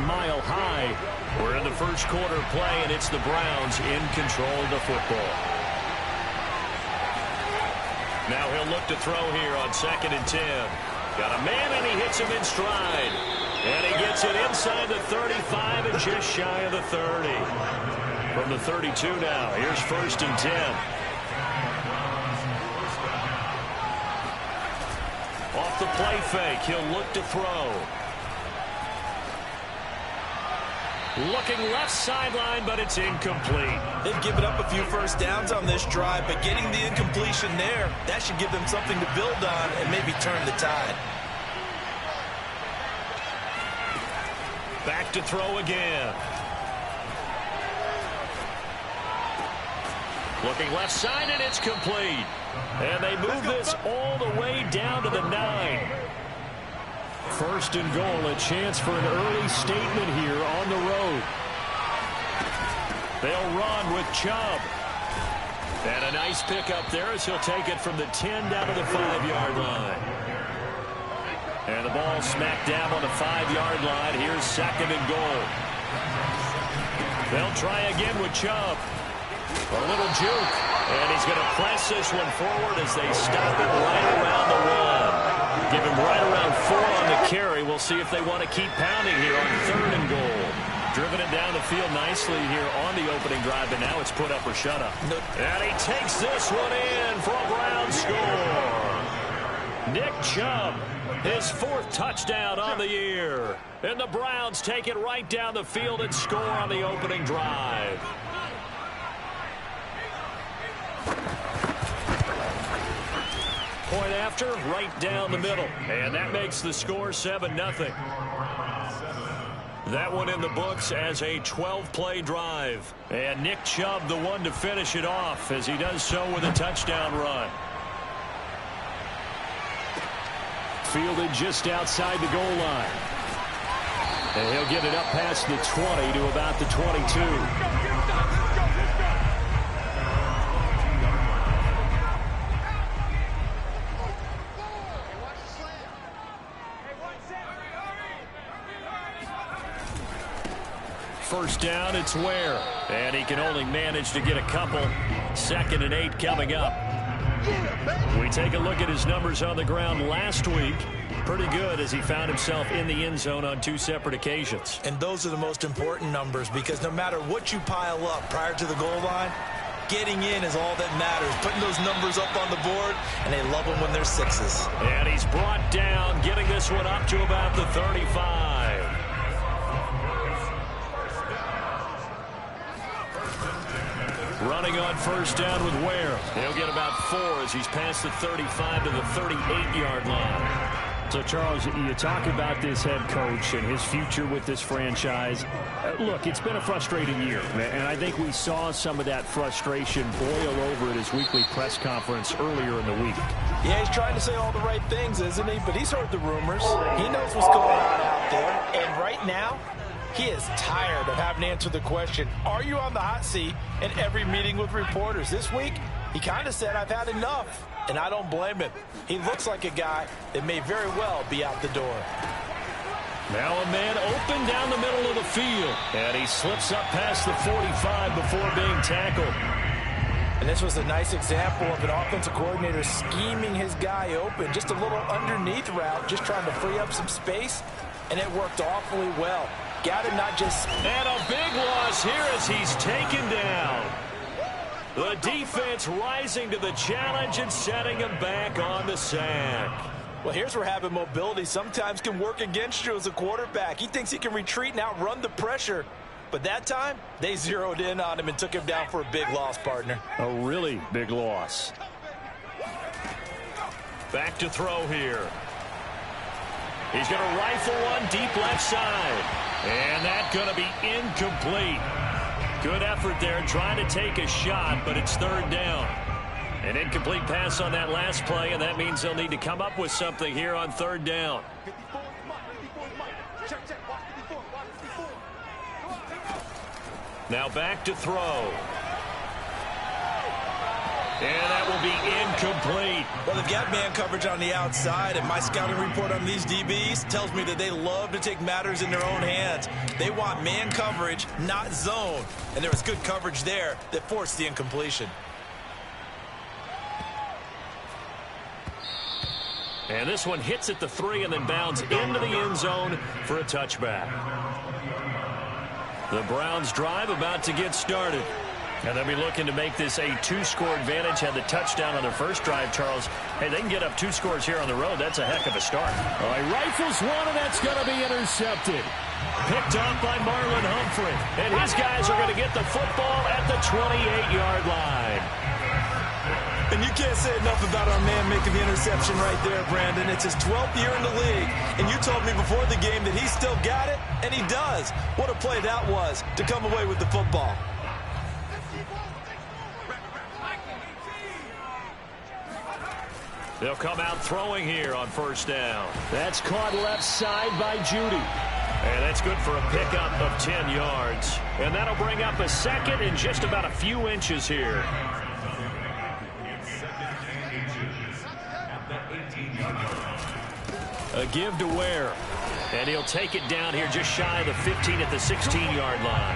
Mile High. We're in the first quarter play, and it's the Browns in control of the football. Now he'll look to throw here on 2nd and 10. Got a man, and he hits him in stride. And he gets it inside the 35 and just shy of the 30. From the 32 now, here's 1st and 10. Off the play fake, he'll look to throw. Looking left sideline, but it's incomplete. They've given up a few first downs on this drive, but getting the incompletion there, that should give them something to build on and maybe turn the tide. Back to throw again. Looking left side, and it's complete. And they move this all the way down to the 9. 1st and goal, a chance for an early statement here on the road. They'll run with Chubb. And a nice pickup there as he'll take it from the 10 down to the 5-yard line. And the ball smacked down on the 5-yard line. Here's 2nd and goal. They'll try again with Chubb. A little juke. And he's going to press this one forward as they stop it right around the 1. Give him right around 4 on the carry. We'll see if they want to keep pounding here on 3rd and goal. Driven it down the field nicely here on the opening drive, but now it's put up or shut up. And he takes this one in for a Brown score. Nick Chubb, his 4th touchdown on the year. And the Browns take it right down the field and score on the opening drive. Point after, right down the middle. And that makes the score 7-0. That one in the books as a 12-play drive. And Nick Chubb the one to finish it off as he does so with a touchdown run. Fielded just outside the goal line. And he'll get it up past the 20 to about the 22. First down, it's Ware. And he can only manage to get a couple. 2nd and 8 coming up. We take a look at his numbers on the ground last week. Pretty good as he found himself in the end zone on 2 separate occasions. And those are the most important numbers because no matter what you pile up prior to the goal line, getting in is all that matters. Putting those numbers up on the board, and they love them when they're 6s. And he's brought down, getting this one up to about the 35. Running on first down with Ware. He'll get about 4 as he's past the 35 to the 38-yard line. So, Charles, you talk about this head coach and his future with this franchise. Look, it's been a frustrating year, and I think we saw some of that frustration boil over at his weekly press conference earlier in the week. Yeah, he's trying to say all the right things, isn't he? But he's heard the rumors. He knows what's going on out there. And right now, he is tired of having to answer the question, are you on the hot seat, in every meeting with reporters. This week, he kind of said, I've had enough. And I don't blame him. He looks like a guy that may very well be out the door. Now a man open down the middle of the field. And he slips up past the 45 before being tackled. And this was a nice example of an offensive coordinator scheming his guy open. Just a little underneath route, just trying to free up some space. And it worked awfully well. Got him not just... And a big loss here as he's taken down. The defense rising to the challenge and setting him back on the sack. Well, here's where having mobility sometimes can work against you as a quarterback. He thinks he can retreat and outrun the pressure. But that time, they zeroed in on him and took him down for a big loss, partner. A really big loss. Back to throw here. He's going to rifle one deep left side. And that's going to be incomplete. Good effort there trying to take a shot, but it's third down. An incomplete pass on that last play, and that means they'll need to come up with something here on third down. Now back to throw. And that will be incomplete. Well, they've got man coverage on the outside, and my scouting report on these DBs tells me that they love to take matters in their own hands. They want man coverage, not zone. And there was good coverage there that forced the incompletion. And this one hits at the 3 and then bounds into the end zone for a touchback. The Browns drive about to get started. And they'll be looking to make this a 2-score advantage. Had the touchdown on their first drive, Charles. Hey, they can get up 2 scores here on the road. That's a heck of a start. All right, rifles one, and that's going to be intercepted. Picked off by Marlon Humphrey. And his guys are going to get the football at the 28-yard line. And you can't say enough about our man making the interception right there, Brandon. It's his 12th year in the league, and you told me before the game that he still got it, and he does. What a play that was to come away with the football. They'll come out throwing here on first down. That's caught left side by Judy. And that's good for a pickup of 10 yards. And that'll bring up a second in just about a few inches here. A give to Ware. And he'll take it down here just shy of the 15 at the 16-yard line.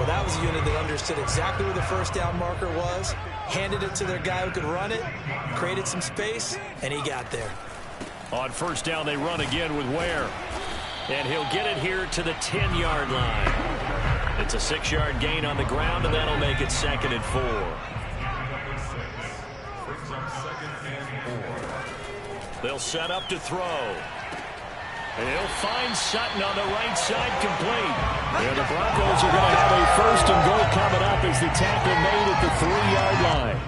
Well, that was a unit that understood exactly where the first down marker was, handed it to their guy who could run it, created some space, and he got there. On first down, they run again with Ware. And he'll get it here to the 10-yard line. It's a 6-yard gain on the ground, and that'll make it 2nd and 4. They'll set up to throw. And he'll find Sutton on the right side, complete. And the Broncos are going to have a 1st and goal coming up as the tackle made at the 3-yard line.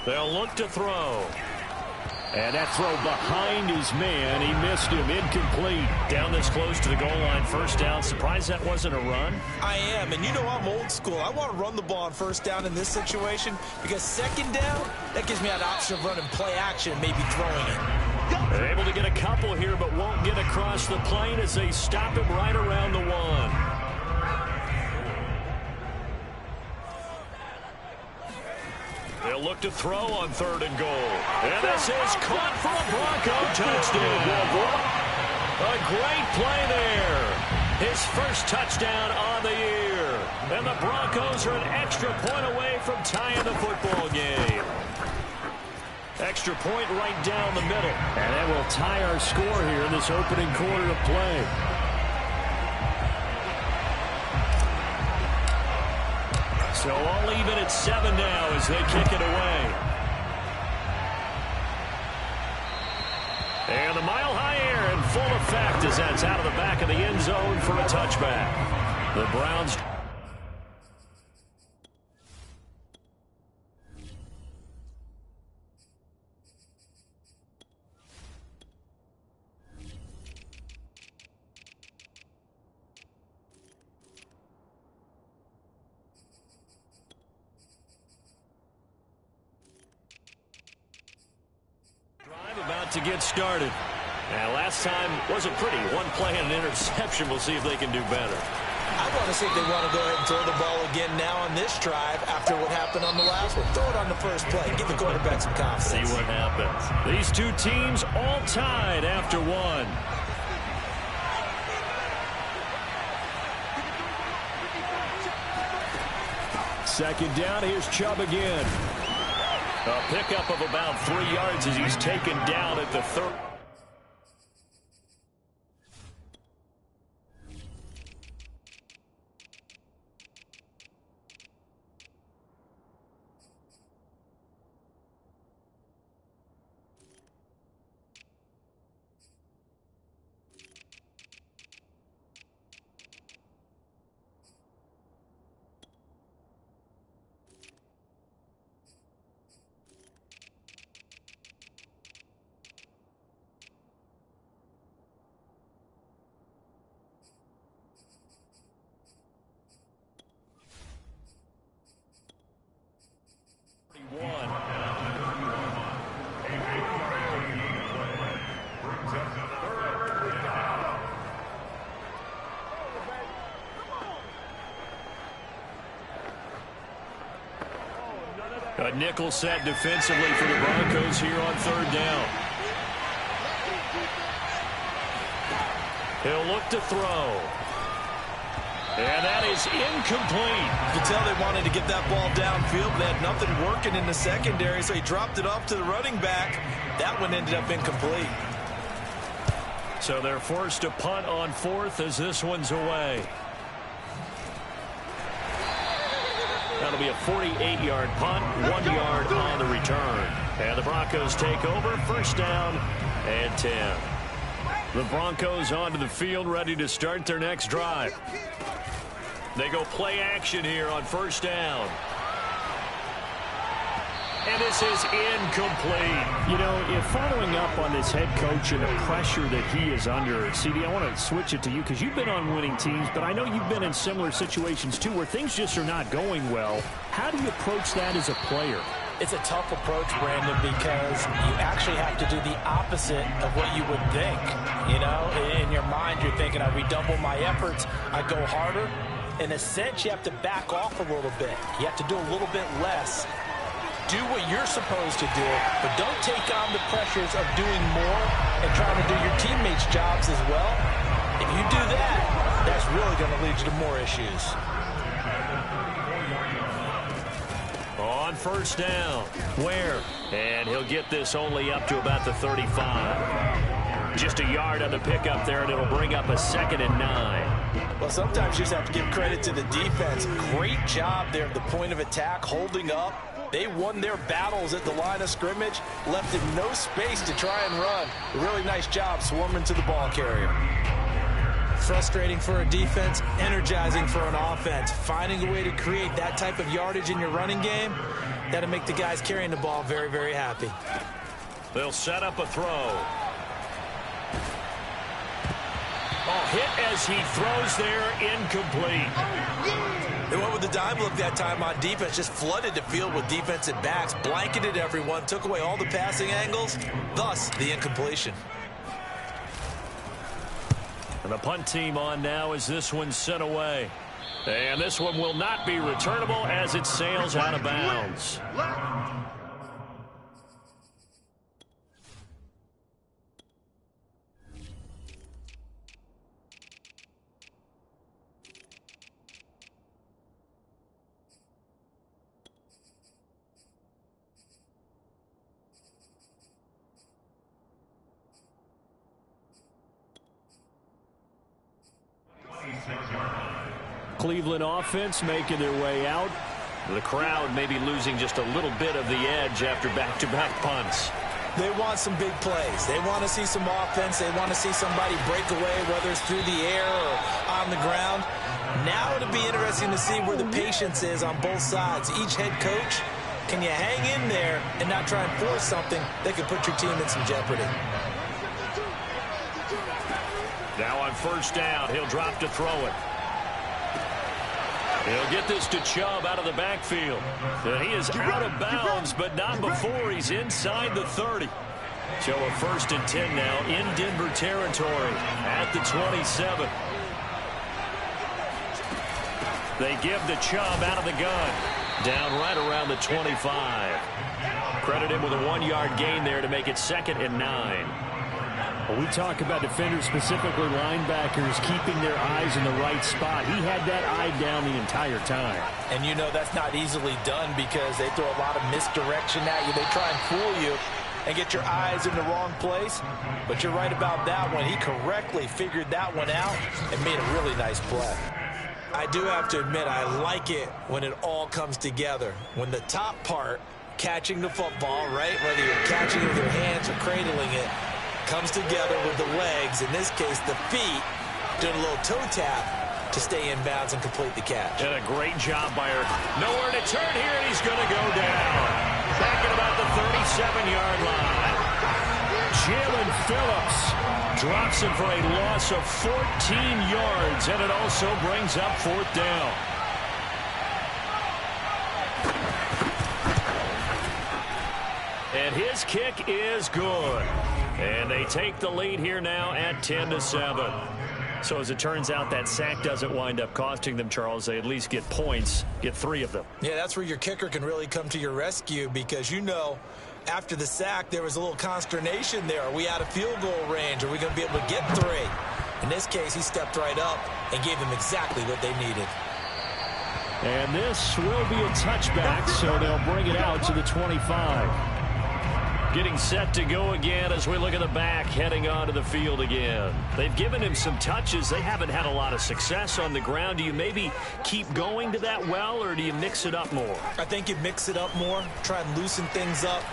They'll look to throw. And that throw behind his man. He missed him. Incomplete. Down this close to the goal line. First down. Surprised that wasn't a run? I am. And you know I'm old school. I want to run the ball on first down in this situation because 2nd down, that gives me an option of running play action, maybe throwing it. They're able to get a couple here, but won't get across the plane as they stop him right around the 1. They'll look to throw on 3rd and goal. And this is caught for a Bronco touchdown. A great play there. His first touchdown on the year. And the Broncos are an extra point away from tying the football game. Extra point right down the middle. And that will tie our score here in this opening quarter of play. So all even at 7 now as they kick it away. And the mile-high air in full effect as that's out of the back of the end zone for a touchback. The Browns... about to get started. And last time wasn't pretty. One play and an interception. We'll see if they can do better. I want to see if they want to go ahead and throw the ball again now on this drive after what happened on the last one. Throw it on the first play. Give the quarterback some confidence. See what happens. These two teams all tied after 1. Second down, here's Chubb again. A pickup of about 3 yards as he's taken down at the 3rd. A nickel set defensively for the Broncos here on third down. He'll look to throw. And that is incomplete. You can tell they wanted to get that ball downfield, but they had nothing working in the secondary, so he dropped it off to the running back. That one ended up incomplete. So they're forced to punt on fourth as this one's away. That'll be a 48-yard punt, 1 yard on the return. And the Broncos take over, first down and 10. The Broncos onto the field, ready to start their next drive. They go play action here on first down. And this is incomplete. You know, if following up on this head coach and the pressure that he is under, CD, I want to switch it to you because you've been on winning teams, but I know you've been in similar situations too where things just are not going well. How do you approach that as a player? It's a tough approach, Brandon, because you actually have to do the opposite of what you would think. You know, in your mind, you're thinking, I redouble my efforts, I go harder. In a sense, you have to back off a little bit. You have to do a little bit less. Do what you're supposed to do, but don't take on the pressures of doing more and trying to do your teammates' jobs as well. If you do that, that's really going to lead you to more issues. On first down, Ware, and he'll get this only up to about the 35. Just a yard on the pickup there, and it'll bring up a 2nd and 9. Well, sometimes you just have to give credit to the defense. Great job there at the point of attack, holding up. They won their battles at the line of scrimmage, left him no space to try and run. A really nice job swarming to the ball carrier. Frustrating for a defense, energizing for an offense. Finding a way to create that type of yardage in your running game, that'll make the guys carrying the ball very, very happy. They'll set up a throw. Oh, hit as he throws there, incomplete. They went with the dime look that time on defense, just flooded the field with defensive backs, blanketed everyone, took away all the passing angles, thus the incompletion. And the punt team on now as this one's sent away. And this one will not be returnable as it sails out of bounds. Cleveland offense making their way out. The crowd maybe losing just a little bit of the edge after back-to-back punts. They want some big plays. They want to see some offense. They want to see somebody break away, whether it's through the air or on the ground. Now it'll be interesting to see where the patience is on both sides. Each head coach, can you hang in there and not try and force something that could put your team in some jeopardy? Now on first down, he'll drop to throw it. He'll get this to Chubb out of the backfield. He is out of bounds, but not before he's inside the 30. So a 1st and 10 now in Denver territory at the 27. They give the Chubb out of the gun. Down right around the 25. Credit him with a 1-yard gain there to make it 2nd and 9. Well, we talk about defenders, specifically linebackers, keeping their eyes in the right spot. He had that eye down the entire time. And you know that's not easily done because they throw a lot of misdirection at you. They try and fool you and get your eyes in the wrong place. But you're right about that one. He correctly figured that one out and made a really nice play. I do have to admit, I like it when it all comes together. When the top part, catching the football, right, whether you're catching it with your hands or cradling it, comes together with the legs, in this case the feet, doing a little toe tap to stay in bounds and complete the catch. And a great job by her. Nowhere to turn here, and he's going to go down. Back at about the 37-yard line. Jalen Phillips drops him for a loss of 14 yards, and it also brings up 4th down. And his kick is good. And they take the lead here now at 10-7. So as it turns out, that sack doesn't wind up costing them, Charles. They at least get points, get 3 of them. Yeah, that's where your kicker can really come to your rescue because, you know, after the sack, there was a little consternation there. Are we out of field goal range? Are we going to be able to get 3? In this case, he stepped right up and gave them exactly what they needed. And this will be a touchback, so they'll bring it out to the 25. Getting set to go again as we look at the back heading onto the field again. They've given him some touches. They haven't had a lot of success on the ground. Do you maybe keep going to that well, or do you mix it up more? I think you mix it up more, try and loosen things up.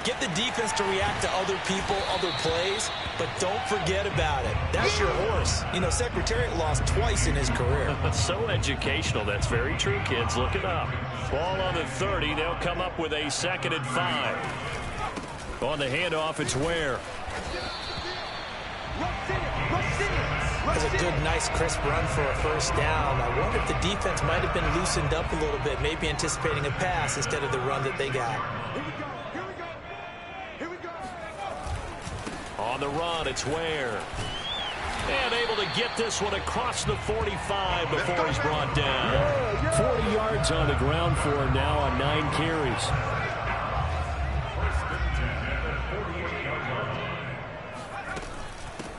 Get the defense to react to other people, other plays, but don't forget about it. That's your horse. You know, Secretariat lost twice in his career. So educational. That's very true, kids. Look it up. Ball on the 30. They'll come up with a 2nd and 5. On the handoff, it's Ware. That's a good, nice, crisp run for a first down. I wonder if the defense might have been loosened up a little bit, maybe anticipating a pass instead of the run that they got. On the run, it's Ware. And able to get this one across the 45 before he's brought down. 40 yards on the ground for him now on 9 carries.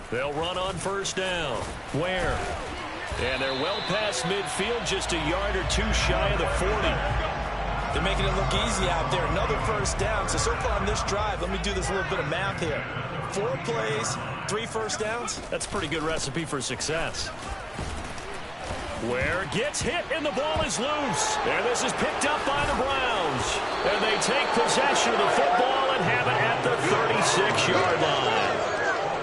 They'll run on first down. Ware. And they're well past midfield, just a yard or 2 shy of the 40. They're making it look easy out there. Another first down. So far on this drive, let me do this little bit of math here. 4 plays, 3 first downs. That's a pretty good recipe for success. Ware gets hit, and the ball is loose. And this is picked up by the Browns. And they take possession of the football and have it at the 36-yard line.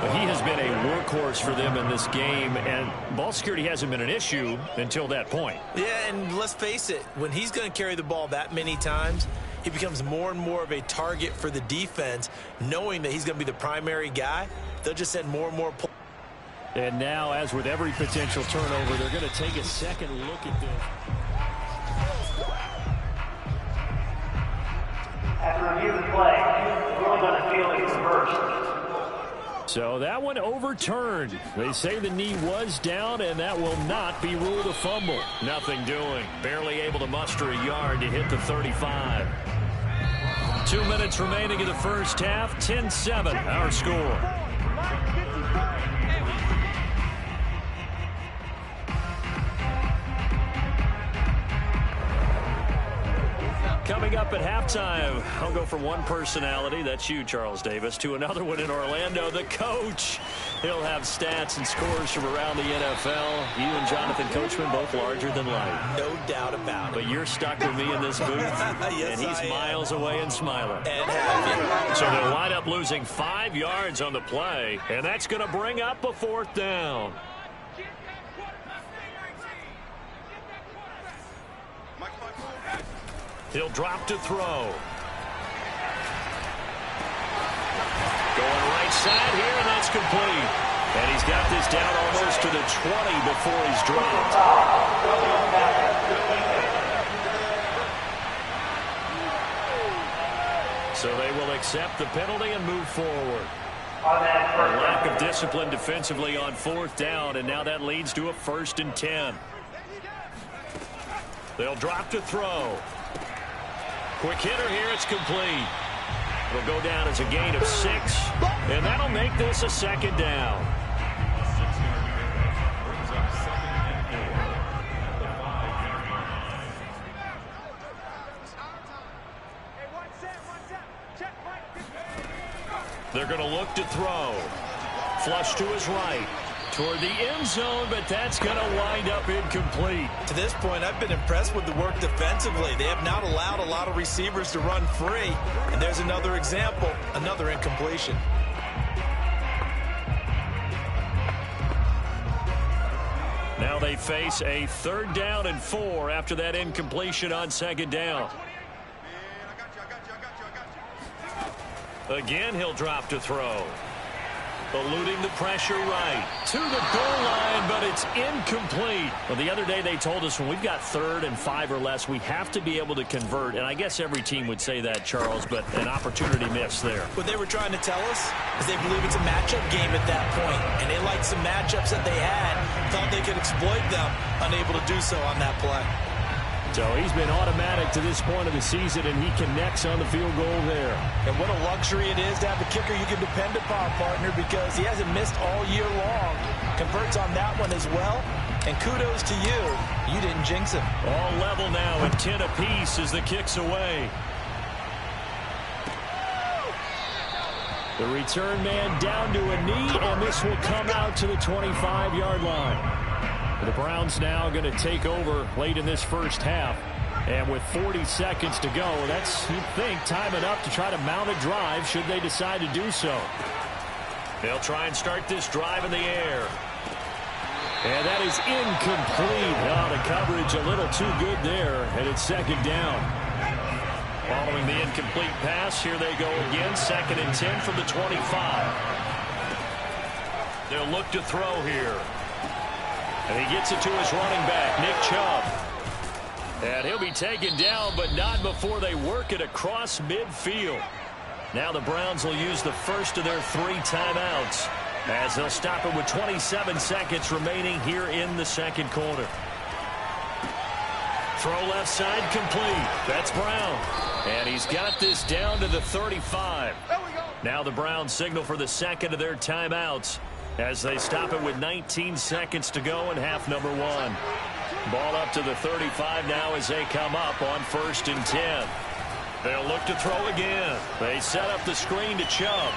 But he has been a workhorse for them in this game, and ball security hasn't been an issue until that point. Yeah, and let's face it, when he's going to carry the ball that many times, he becomes more and more of a target for the defense, knowing that he's going to be the primary guy. They'll just send more and more plays. And now, as with every potential turnover, they're going to take a second look at this. After review the play, ruling on the field is reversed. So that one overturned. They say the knee was down, and that will not be ruled a fumble. Nothing doing. Barely able to muster a yard to hit the 35. 2 minutes remaining in the first half. 10-7, our score. Coming up at halftime, I'll go from one personality, that's you, Charles Davis, to another one in Orlando, the coach. He'll have stats and scores from around the NFL. You and Jonathan Coachman, both larger than life. No doubt about it. But you're stuck with me in this booth, Yes, and he's miles away and smiling. And happy. So they'll wind up losing 5 yards on the play, and that's going to bring up a 4th down. He'll drop to throw. Going right side here, and that's complete. And he's got this down almost to the 20 before he's dropped. So they will accept the penalty and move forward. A lack of discipline defensively on 4th down, and now that leads to a 1st and 10. They'll drop to throw. Quick hitter here, it's complete. It'll go down as a gain of 6, and that'll make this a 2nd down. They're going to look to throw. Flush to his right. Toward the end zone, but that's going to wind up incomplete. To this point, I've been impressed with the work defensively. They have not allowed a lot of receivers to run free. And there's another example, another incompletion. Now they face a 3rd down and 4 after that incompletion on 2nd down. Again, he'll drop to throw. Eluding the pressure right. To the goal line, but it's incomplete. Well, the other day they told us when we've got 3rd and 5 or less, we have to be able to convert. And I guess every team would say that, Charles, but an opportunity missed there. What they were trying to tell us is they believe it's a matchup game at that point. And they liked some matchups that they had, thought they could exploit them, unable to do so on that play. So he's been automatic to this point of the season, and he connects on the field goal there. And what a luxury it is to have a kicker you can depend upon, partner, because he hasn't missed all year long. Converts on that one as well. And kudos to you. You didn't jinx him. All level now at 10 apiece as the kick's away. The return man down to a knee, and this will come out to the 25-yard line. The Browns now going to take over late in this first half. And with 40 seconds to go, that's, you'd think, time enough to try to mount a drive should they decide to do so. They'll try and start this drive in the air. And that is incomplete. Oh, the coverage a little too good there, and it's 2nd down. Following the incomplete pass, here they go again. 2nd and 10 from the 25. They'll look to throw here. And he gets it to his running back, Nick Chubb. And he'll be taken down, but not before they work it across midfield. Now the Browns will use the first of their 3 timeouts as they'll stop it with 27 seconds remaining here in the 2nd quarter. Throw left side complete. That's Brown. And he's got this down to the 35. Now the Browns signal for the 2nd of their timeouts as they stop it with 19 seconds to go in half number 1. Ball up to the 35 now as they come up on 1st and 10. They'll look to throw again. They set up the screen to Chubb.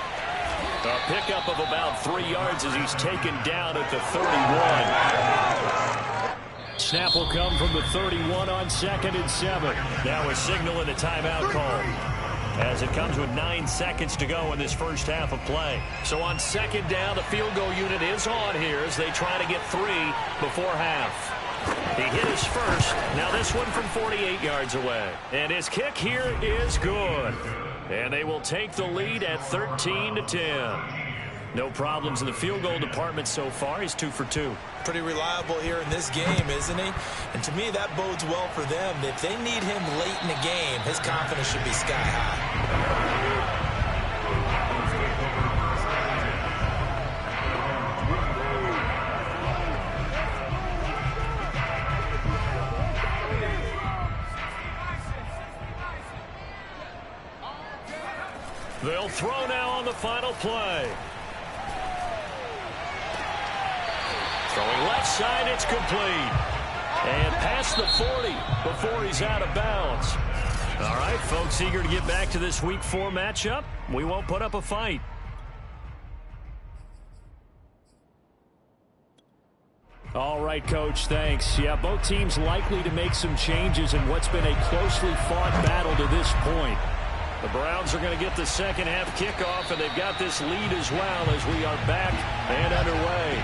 A pickup of about 3 yards as he's taken down at the 31. Snap will come from the 31 on 2nd and 7. Now a signal and a timeout call as it comes with 9 seconds to go in this first half of play. So on 2nd down, the field goal unit is on here as they try to get 3 before half. He hit his first. Now this one from 48 yards away. And his kick here is good. And they will take the lead at 13-10. No problems in the field goal department so far. He's 2 for 2. Pretty reliable here in this game, isn't he? And to me, that bodes well for them. If they need him late in the game, his confidence should be sky high. They'll throw now on the final play. Throwing left side, it's complete. And past the 40 before he's out of bounds. All right, folks, eager to get back to this Week 4 matchup. We won't put up a fight. All right, Coach, thanks. Yeah, both teams likely to make some changes in what's been a closely fought battle to this point. The Browns are going to get the second half kickoff, and they've got this lead as well as we are back and underway.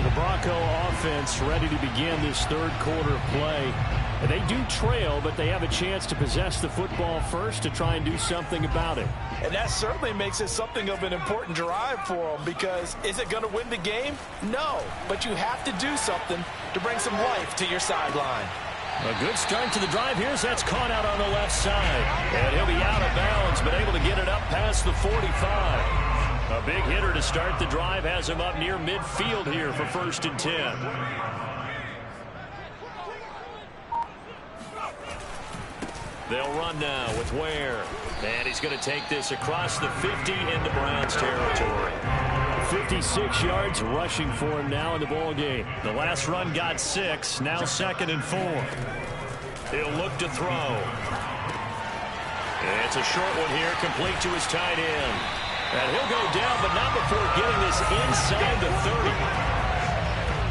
The Bronco offense ready to begin this 3rd quarter of play. They do trail, but they have a chance to possess the football first to try and do something about it. And that certainly makes it something of an important drive for them, because is it going to win the game? No, but you have to do something to bring some life to your sideline. A good start to the drive here as that's caught out on the left side. And he'll be out of bounds, but able to get it up past the 45. A big hitter to start the drive has him up near midfield here for 1st and 10. They'll run now with Ware. And he's going to take this across the 50 into Browns territory. 56 yards rushing for him now in the ball game. The last run got 6. Now 2nd and 4. He'll look to throw. It's a short one here, complete to his tight end. And he'll go down, but not before getting this inside the 30.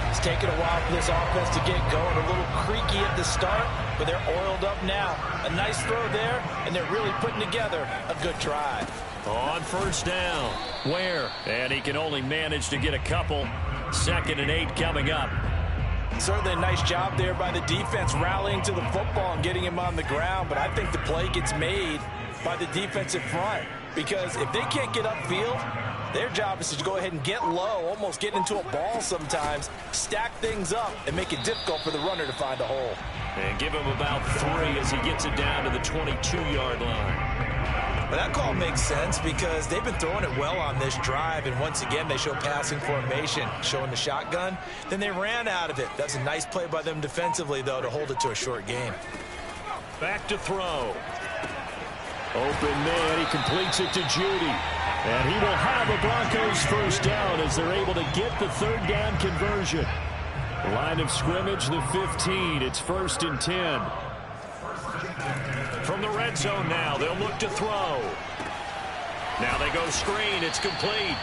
It's taken a while for this offense to get going. A little creaky at the start, but they're oiled up now. A nice throw there, and they're really putting together a good drive. On 1st down, Ware. And he can only manage to get a couple. 2nd and 8 coming up. Certainly a nice job there by the defense rallying to the football and getting him on the ground, but I think the play gets made by the defensive front. because if they can't get upfield, their job is to go ahead and get low, almost get into a ball sometimes, stack things up, and make it difficult for the runner to find a hole. And give him about 3 as he gets it down to the 22-yard line. But that call makes sense because they've been throwing it well on this drive, and once again they show passing formation, showing the shotgun. Then they ran out of it. That's a nice play by them defensively, though, to hold it to a short game. Back to throw. Open man, he completes it to Judy. And he will have a Broncos first down as they're able to get the third down conversion. Line of scrimmage, the 15. It's 1st and 10. From the red zone now, they'll look to throw. Now they go screen. It's complete.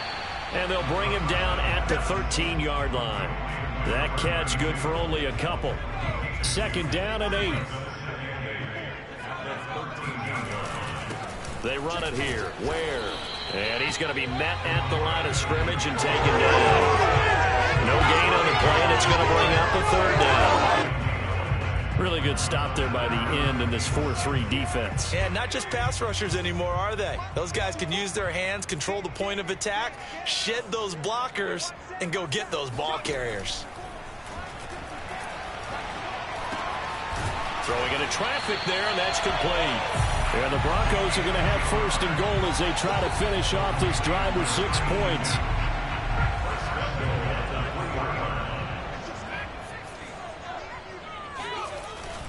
And they'll bring him down at the 13-yard line. That catch good for only a couple. 2nd down and 8. They run it here. Where? And he's going to be met at the line of scrimmage and taken down. No gain on the play, and it's going to bring up a 3rd down. Really good stop there by the end in this 4-3 defense. And not just pass rushers anymore, are they? Those guys can use their hands, control the point of attack, shed those blockers, and go get those ball carriers. Throwing into traffic there, and that's complete. And the Broncos are going to have 1st and goal as they try to finish off this drive with 6 points.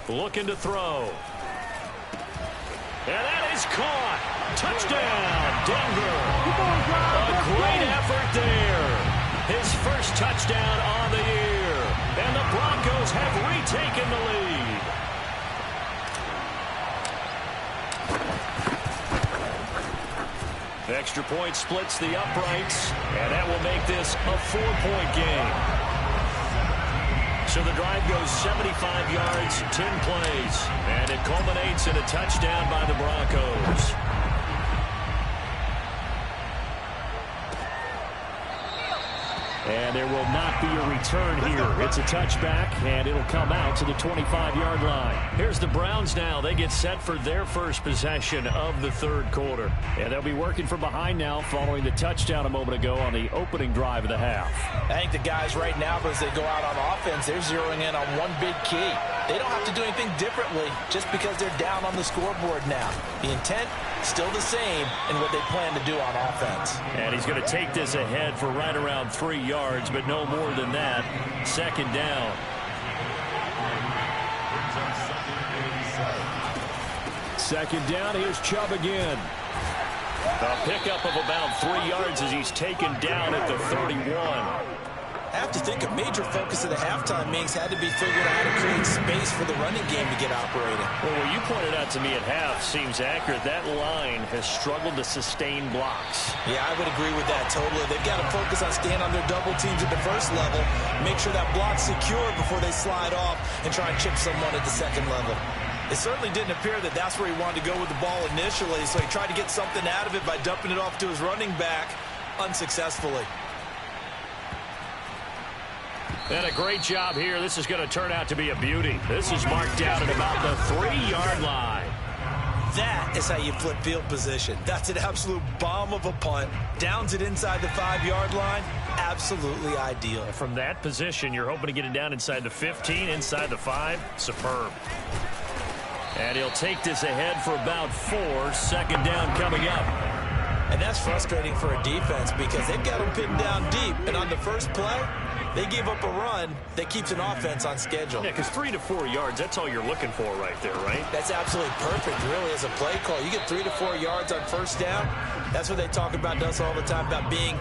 Looking to throw. And that is caught. Touchdown, Denver. A great effort there. His first touchdown on the year. And the Broncos have retaken the lead. Extra point splits the uprights. And that will make this a 4-point game. So the drive goes 75 yards, 10 plays, and it culminates in a touchdown by the Broncos. And there will not be a return here. It's a touchback, and it'll come out to the 25-yard line. Here's the Browns now. They get set for their first possession of the 3rd quarter. And they'll be working from behind now following the touchdown a moment ago on the opening drive of the half. I think the guys right now, as they go out on offense, they're zeroing in on one big key. They don't have to do anything differently just because they're down on the scoreboard now. The intent, still the same in what they plan to do on offense. And he's going to take this ahead for right around 3 yards, but no more than that. 2nd down. Second down, here's Chubb again. A pickup of about 3 yards as he's taken down at the 31. I have to think a major focus of the halftime meetings had to be figuring out how to create space for the running game to get operating. Well, what you pointed out to me at half seems accurate. That line has struggled to sustain blocks. Yeah, I would agree with that totally. They've got to focus on staying on their double teams at the first level, make sure that block's secure before they slide off and try and chip someone at the 2nd level. It certainly didn't appear that that's where he wanted to go with the ball initially, so he tried to get something out of it by dumping it off to his running back unsuccessfully. And a great job here. This is going to turn out to be a beauty. This is marked out at about the 3-yard line. That is how you flip field position. That's an absolute bomb of a punt. Downs it inside the 5-yard line. Absolutely ideal. From that position, you're hoping to get it down inside the 15, inside the 5. Superb. And he'll take this ahead for about 4. 2nd down coming up. And that's frustrating for a defense because they've got them pinned down deep. And on the first play, they give up a run that keeps an offense on schedule. Yeah, because 3 to 4 yards, that's all you're looking for right there, right? That's absolutely perfect, really, as a play call. You get 3 to 4 yards on first down. That's what they talk about us all the time, about being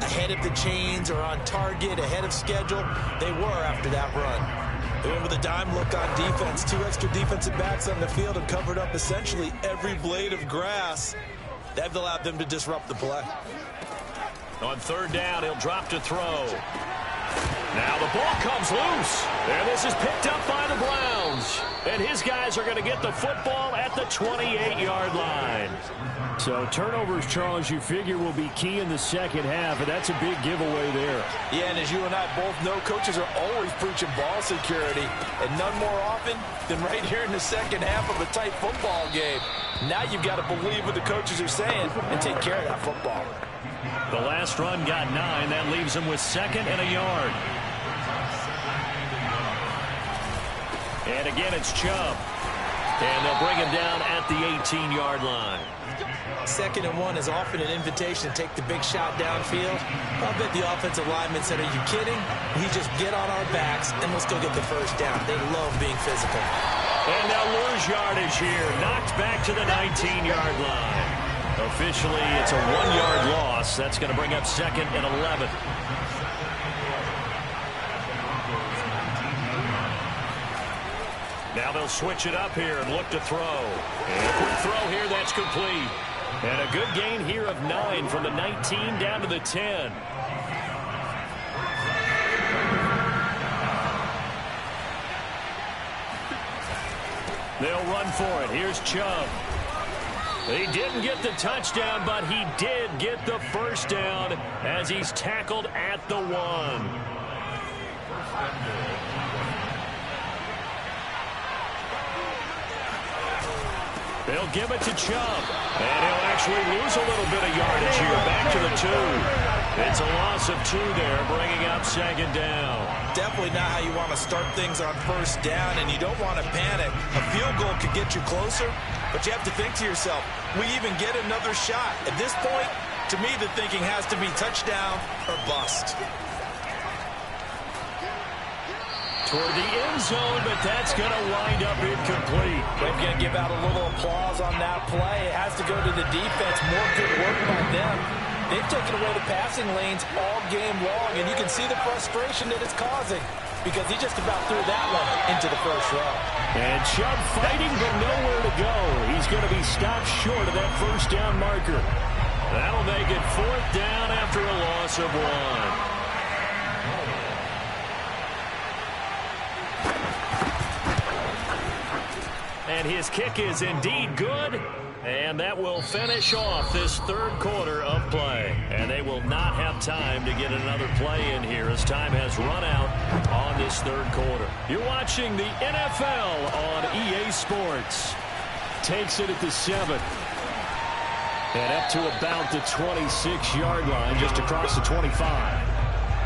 ahead of the chains or on target, ahead of schedule. They were after that run. They went with a dime look on defense. 2 extra defensive backs on the field and covered up essentially every blade of grass. That allowed them to disrupt the play. On 3rd down, he'll drop to throw. Now the ball comes loose, and this is picked up by the Browns. And his guys are going to get the football at the 28-yard line. So turnovers, Charles, you figure will be key in the second half, and that's a big giveaway there. Yeah, and as you and I both know, coaches are always preaching ball security, and none more often than right here in the second half of a tight football game. Now you've got to believe what the coaches are saying and take care of that football. The last run got 9. That leaves him with 2nd and a yard. And again, it's Chubb. And they'll bring him down at the 18-yard line. 2nd and 1 is often an invitation to take the big shot downfield. I'll bet the offensive lineman said, are you kidding? We just get on our backs and let's go get the first down. They love being physical. And they'll lose yardage here. Knocked back to the 19-yard line. Officially, it's a 1-yard loss. That's going to bring up 2nd and 11. Now they'll switch it up here and look to throw. And a quick throw here, that's complete. And a good gain here of 9 from the 19 down to the 10. They'll run for it. Here's Chubb. He didn't get the touchdown, but he did get the first down as he's tackled at the 1. They'll give it to Chubb. And he'll actually lose a little bit of yardage here. Back to the 2. It's a loss of 2 there, bringing up 2nd down. Definitely not how you want to start things on first down, and you don't want to panic. A field goal could get you closer, but you have to think to yourself, we even get another shot. At this point, to me, the thinking has to be touchdown or bust. Toward the end zone, but that's going to wind up incomplete. They're going to give out a little applause on that play. It has to go to the defense. More good work by them. They've taken away the passing lanes all game long, and you can see the frustration that it's causing because he just about threw that one into the first row. And Chubb fighting, but nowhere to go. He's going to be stopped short of that first down marker. That'll make it 4th down after a loss of 1. And his kick is indeed good. And that will finish off this 3rd quarter of play. And they will not have time to get another play in here as time has run out on this 3rd quarter. You're watching the NFL on EA Sports. Takes it at the 7. And up to about the 26-yard line, just across the 25.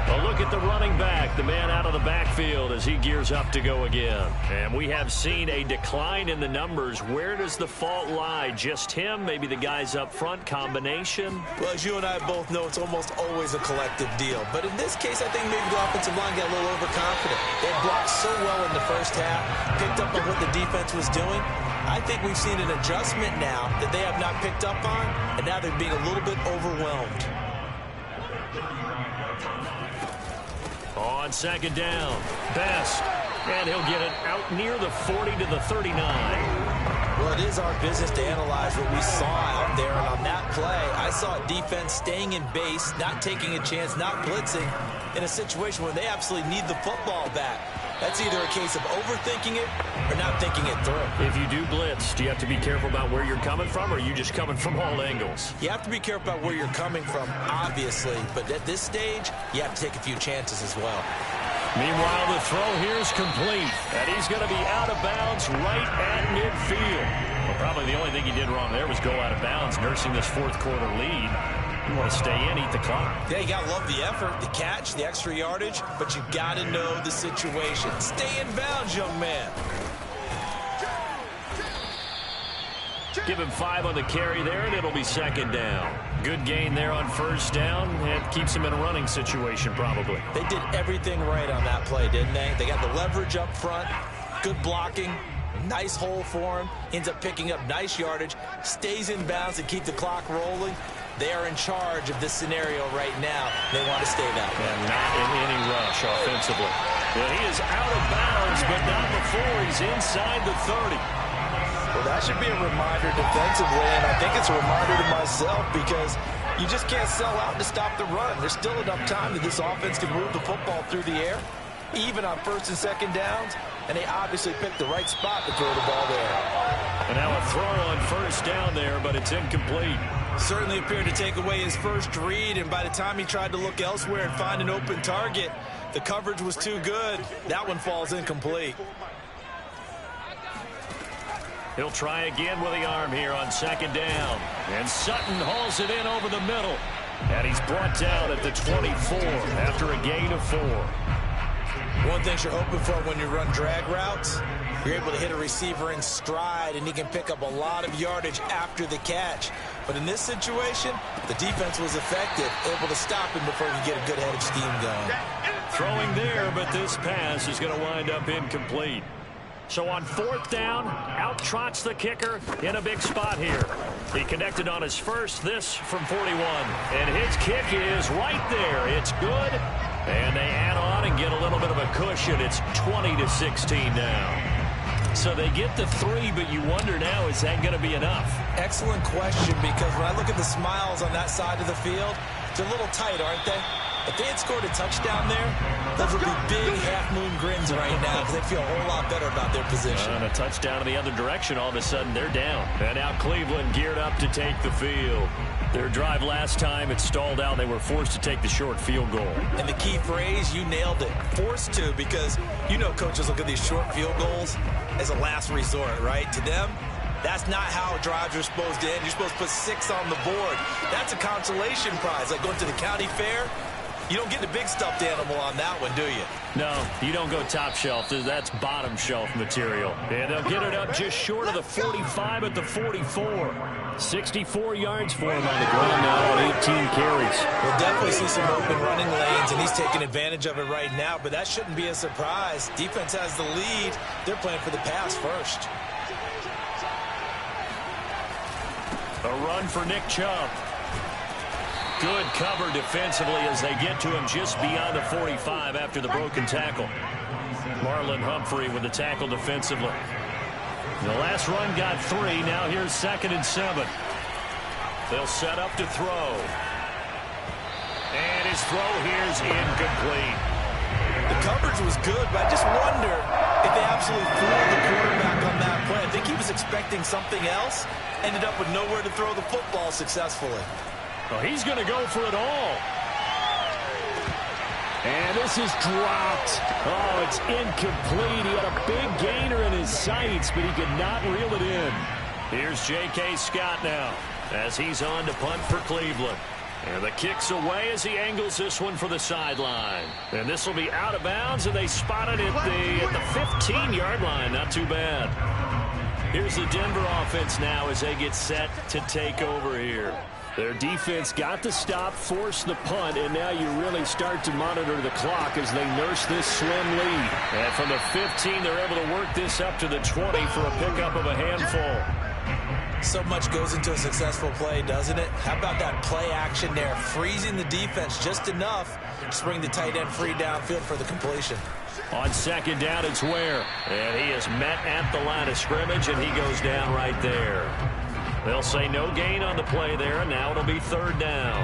A look at the running back, the man out of the backfield as he gears up to go again. And we have seen a decline in the numbers. Where does the fault lie? Just him? Maybe the guys up front? Combination? Well, as you and I both know, it's almost always a collective deal. But in this case, I think maybe the offensive line got a little overconfident. They blocked so well in the first half, picked up on what the defense was doing. I think we've seen an adjustment now that they have not picked up on, and now they're being a little bit overwhelmed. On 2nd down, Best, and he'll get it out near the 40 to the 39. Well, it is our business to analyze what we saw out there, and on that play, I saw a defense staying in base, not taking a chance, not blitzing, in a situation where they absolutely need the football back. That's either a case of overthinking it or not thinking it through. If you do blitz, do you have to be careful about where you're coming from, or are you just coming from all angles? You have to be careful about where you're coming from, obviously, but at this stage, you have to take a few chances as well. Meanwhile, the throw here is complete, and he's going to be out of bounds right at midfield. Well, probably the only thing he did wrong there was go out of bounds, nursing this 4th quarter lead. You want to stay in, eat the clock. Yeah, you got to love the effort, the catch, the extra yardage, but you got to know the situation. Stay in bounds, young man. Give him 5 on the carry there, and it'll be 2nd down. Good gain there on 1st down, and keeps him in a running situation probably. They did everything right on that play, didn't they? They got the leverage up front, good blocking, nice hole for him, ends up picking up nice yardage, stays in bounds to keep the clock rolling. They are in charge of this scenario right now. They want to stay that way. And not in any rush offensively. Well, he is out of bounds, but not before he's inside the 30. Well, that should be a reminder defensively, and I think it's a reminder to myself because You just can't sell out to stop the run. There's still enough time that this offense can move the football through the air, even on first and second downs, and they obviously picked the right spot to throw the ball there. And now a throw on first down there, but it's incomplete. Certainly appeared to take away his first read, and by the time he tried to look elsewhere and find an open target, the coverage was too good. That one falls incomplete. He'll try again with the arm here on second down. And Sutton hauls it in over the middle. And he's brought down at the 24 after a gain of 4. One thing you're hoping for when you run drag routes, you're able to hit a receiver in stride, and he can pick up a lot of yardage after the catch. But in this situation, the defense was effective, able to stop him before he could get a good head of steam going. Throwing there, but this pass is going to wind up incomplete. So on fourth down, out trots the kicker in a big spot here. He connected on his first, this from 41. And his kick is right there. It's good. And they add on and get a little bit of a cushion. It's 20-16 now. So they get the 3, but you wonder now, is that going to be enough? Excellent question, because when I look at the smiles on that side of the field, they're a little tight, aren't they? If they had scored a touchdown there, those would be big half-moon grins right now because they feel a whole lot better about their position. And a touchdown in the other direction, all of a sudden they're down. And now Cleveland geared up to take the field. Their drive last time, it stalled out. They were forced to take the short field goal. And the key phrase, you nailed it, forced to, because you know coaches look at these short field goals as a last resort, right? To them, that's not how drives are supposed to end. You're supposed to put 6 on the board. That's a consolation prize, like going to the county fair. You don't get the big stuffed animal on that one, do you? No, you don't go top shelf. That's bottom shelf material. And they'll get it up just short of the 45 at the 44. 64 yards for him on the ground now on 18 carries. We'll definitely see some open running lanes, and he's taking advantage of it right now, but that shouldn't be a surprise. Defense has the lead. They're playing for the pass first. A run for Nick Chubb. Good cover defensively as they get to him just beyond the 45 after the broken tackle. Marlon Humphrey with the tackle defensively. The last run got 3. Now here's 2nd and 7. They'll set up to throw. And his throw here's incomplete. The coverage was good, but I just wonder if they absolutely fooled the quarterback on that play. I think he was expecting something else. Ended up with nowhere to throw the football successfully. Well, he's going to go for it all. And this is dropped. Oh, it's incomplete. He had a big gainer in his sights, but he could not reel it in. Here's J.K. Scott now as he's on to punt for Cleveland. And the kick's away as he angles this one for the sideline. And this will be out of bounds, and they spot it at the 15-yard line. Not too bad. Here's the Denver offense now as they get set to take over here. Their defense got the stop, forced the punt, and now you really start to monitor the clock as they nurse this slim lead. And from the 15, they're able to work this up to the 20 for a pickup of a handful. So much goes into a successful play, doesn't it? How about that play action there, freezing the defense just enough to bring the tight end free downfield for the completion. On second down, it's Ware. And he is met at the line of scrimmage, and he goes down right there. They'll say no gain on the play there, and now it'll be 3rd down.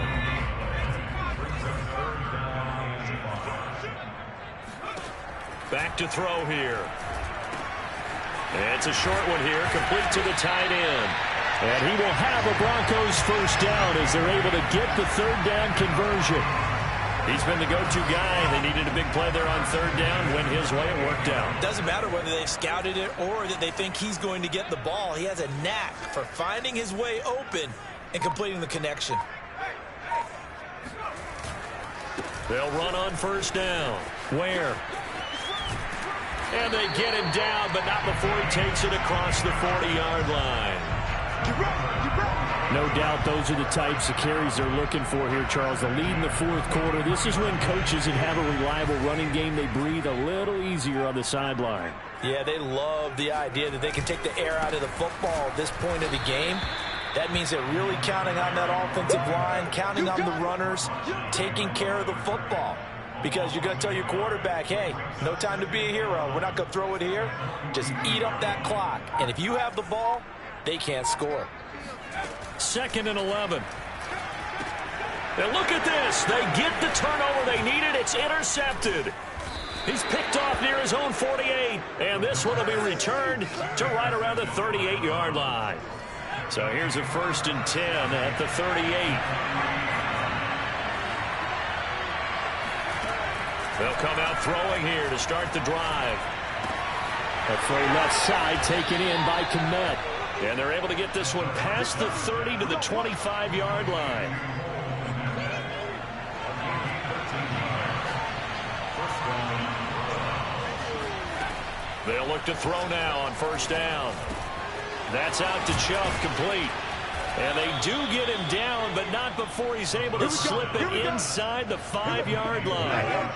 Back to throw here. It's a short one here, complete to the tight end. And he will have a Broncos first down as they're able to get the 3rd down conversion. He's been the go-to guy. They needed a big play there on 3rd down. Went his way, it worked out. Doesn't matter whether they've scouted it or that they think he's going to get the ball. He has a knack for finding his way open and completing the connection. They'll run on first down. Ware. And they get him down, but not before he takes it across the 40-yard line. No doubt those are the types of carries they're looking for here, Charles. The lead in the 4th quarter. This is when coaches that have a reliable running game, they breathe a little easier on the sideline. Yeah, they love the idea that they can take the air out of the football at this point of the game. That means they're really counting on that offensive line, counting on the runners, taking care of the football. Because you're going to tell your quarterback, hey, no time to be a hero. We're not going to throw it here. Just eat up that clock. And if you have the ball, they can't score. 2nd and 11. And look at this. They get the turnover they needed. It's intercepted. He's picked off near his own 48. And this one will be returned to right around the 38-yard line. So here's a 1st and 10 at the 38. They'll come out throwing here to start the drive. A throw left side taken in by Kmet. And they're able to get this one past the 30 to the 25-yard line. They'll look to throw now on 1st down. That's out to Chubb, complete. And they do get him down, but not before he's able to slip it inside the 5-yard line.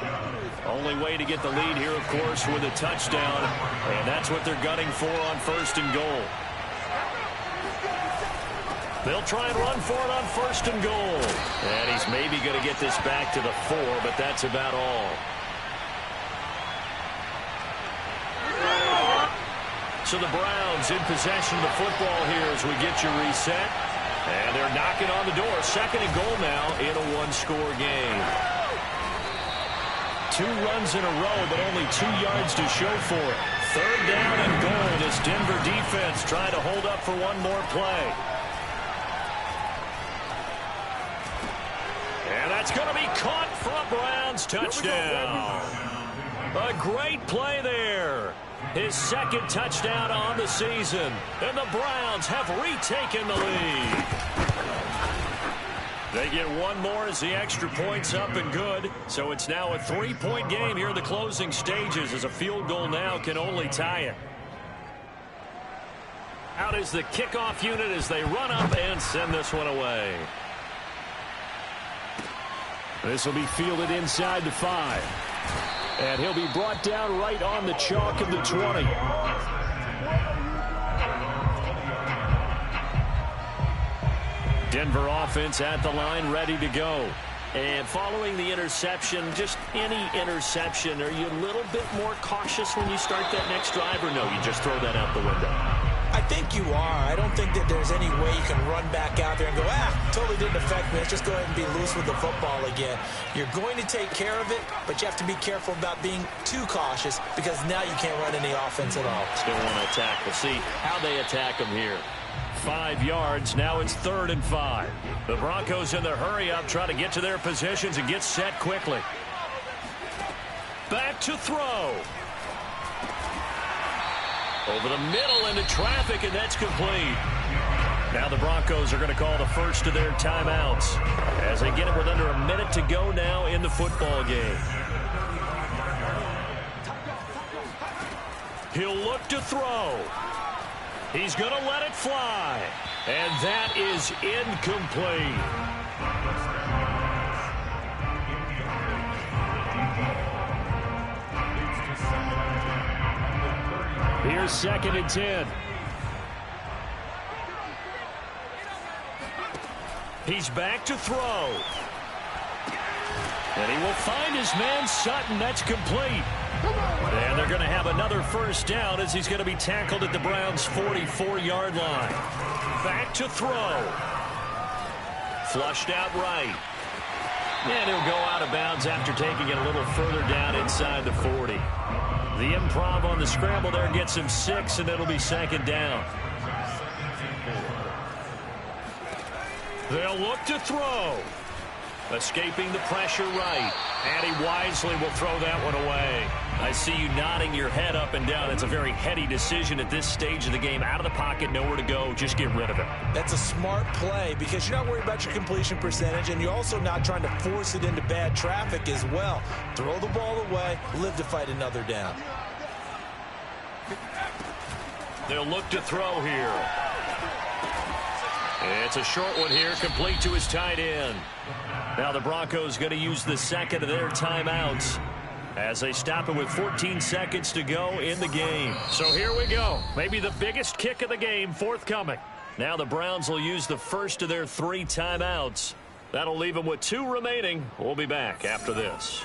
Only way to get the lead here, of course, with a touchdown. And that's what they're gunning for on 1st and goal. They'll try and run for it on 1st and goal. And he's maybe going to get this back to the 4, but that's about all. So the Browns in possession of the football here as we get you reset. And they're knocking on the door. 2nd and goal now in a 1-score game. 2 runs in a row, but only 2 yards to show for it. 3rd down and goal as Denver defense trying to hold up for one more play. And that's going to be caught for a Browns touchdown. A great play there. His 2nd touchdown on the season. And the Browns have retaken the lead. They get one more as the extra point's up and good. So it's now a 3-point game here in the closing stages as a field goal now can only tie it. Out is the kickoff unit as they run up and send this one away. This will be fielded inside the 5. And he'll be brought down right on the chalk of the 20. Denver offense at the line, ready to go. And following the interception, just any interception, are you a little bit more cautious when you start that next drive, or no, you just throw that out the window? I think you are. I don't think that there's any way you can run back out there and go, totally didn't affect me. Let's just go ahead and be loose with the football again. You're going to take care of it, but you have to be careful about being too cautious because now you can't run any offense at all. Still want to attack. We'll see how they attack them here. 5 yards. Now it's 3rd and 5. The Broncos in the hurry up, trying to get to their positions and get set quickly. Back to throw. Over the middle into traffic, and that's complete. Now the Broncos are going to call the first of their timeouts as they get it with under a minute to go now in the football game. He'll look to throw. He's going to let it fly. And that is incomplete. Here's 2nd and 10. He's back to throw. And he will find his man Sutton. That's complete. And they're going to have another 1st down as he's going to be tackled at the Browns' 44-yard line. Back to throw. Flushed out right. And he'll go out of bounds after taking it a little further down inside the 40. The improv on the scramble there gets him 6, and it'll be 2nd down. They'll look to throw. Escaping the pressure right. And he wisely will throw that one away. I see you nodding your head up and down. It's a very heady decision at this stage of the game. Out of the pocket, nowhere to go. Just get rid of it. That's a smart play because you're not worried about your completion percentage, and you're also not trying to force it into bad traffic as well. Throw the ball away, live to fight another down. They'll look to throw here. It's a short one here, complete to his tight end. Now the Broncos going to use the 2nd of their timeouts as they stop it with 14 seconds to go in the game. So here we go. Maybe the biggest kick of the game forthcoming. Now the Browns will use the 1st of their 3 timeouts. That'll leave them with 2 remaining. We'll be back after this.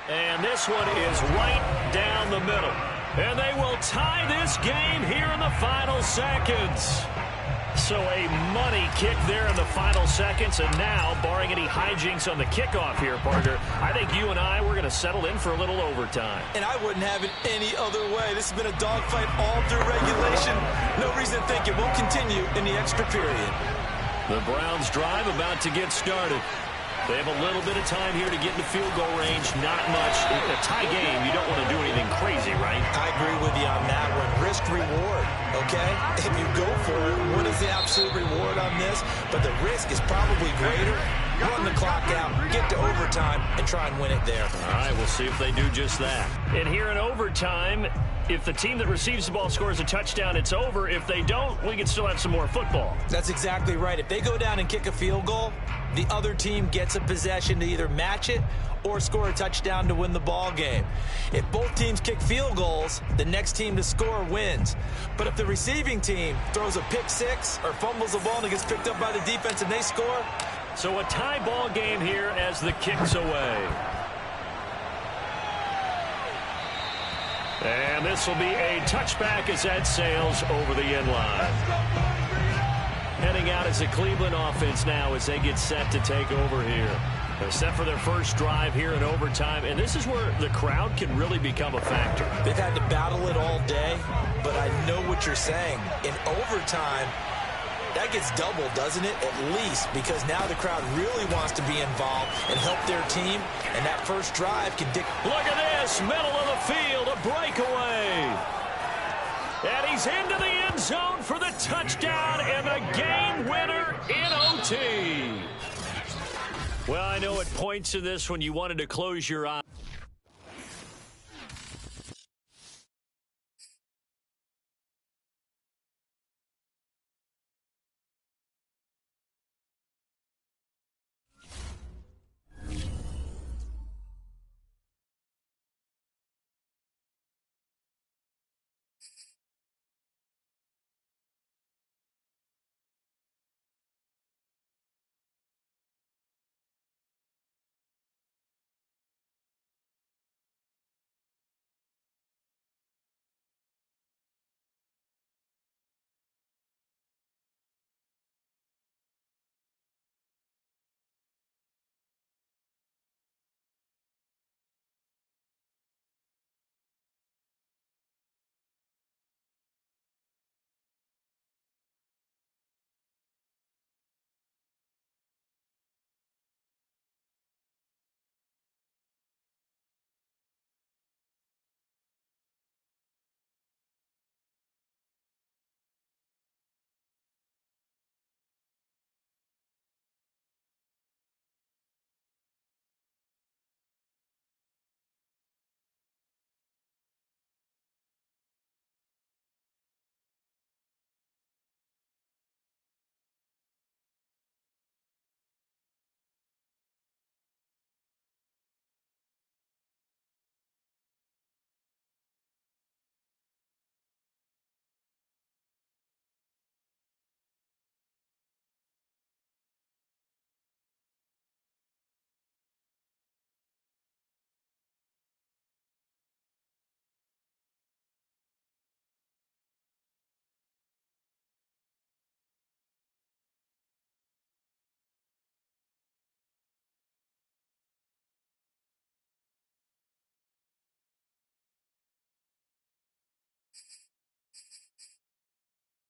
And this one is right down the middle. And they will tie this game here in the final seconds. So a money kick there in the final seconds, and now, barring any hijinks on the kickoff here, partner, I think you and I, we're going to settle in for a little overtime. And I wouldn't have it any other way. This has been a dogfight all through regulation. No reason to think it won't continue in the extra period. The Browns drive about to get started. They have a little bit of time here to get into field goal range. Not much. In a tie game, you don't want to do anything crazy, right? I agree with you on that one. Risk reward, okay? If you go for it, what is the absolute reward on this? But the risk is probably greater. Run the clock out, get to overtime, and try and win it there. All right, we'll see if they do just that. And here in overtime, if the team that receives the ball scores a touchdown, it's over. If they don't, we can still have some more football. That's exactly right. If they go down and kick a field goal, the other team gets a possession to either match it or score a touchdown to win the ball game. If both teams kick field goals, the next team to score wins. But if the receiving team throws a pick six or fumbles the ball and it gets picked up by the defense and they score. So a tie ball game here as the kick's away. And this will be a touchback as that sails over the end line. Heading out as a Cleveland offense now as they get set to take over here. They're set for their first drive here in overtime, and this is where the crowd can really become a factor. They've had to battle it all day, but I know what you're saying. In overtime, that gets doubled, doesn't it? At least, because now the crowd really wants to be involved and help their team, and that first drive can Look at this, middle of the field, a breakaway. And he's into the end zone for the touchdown and the game winner in OT. Well, I know at points in this when you wanted to close your eyes.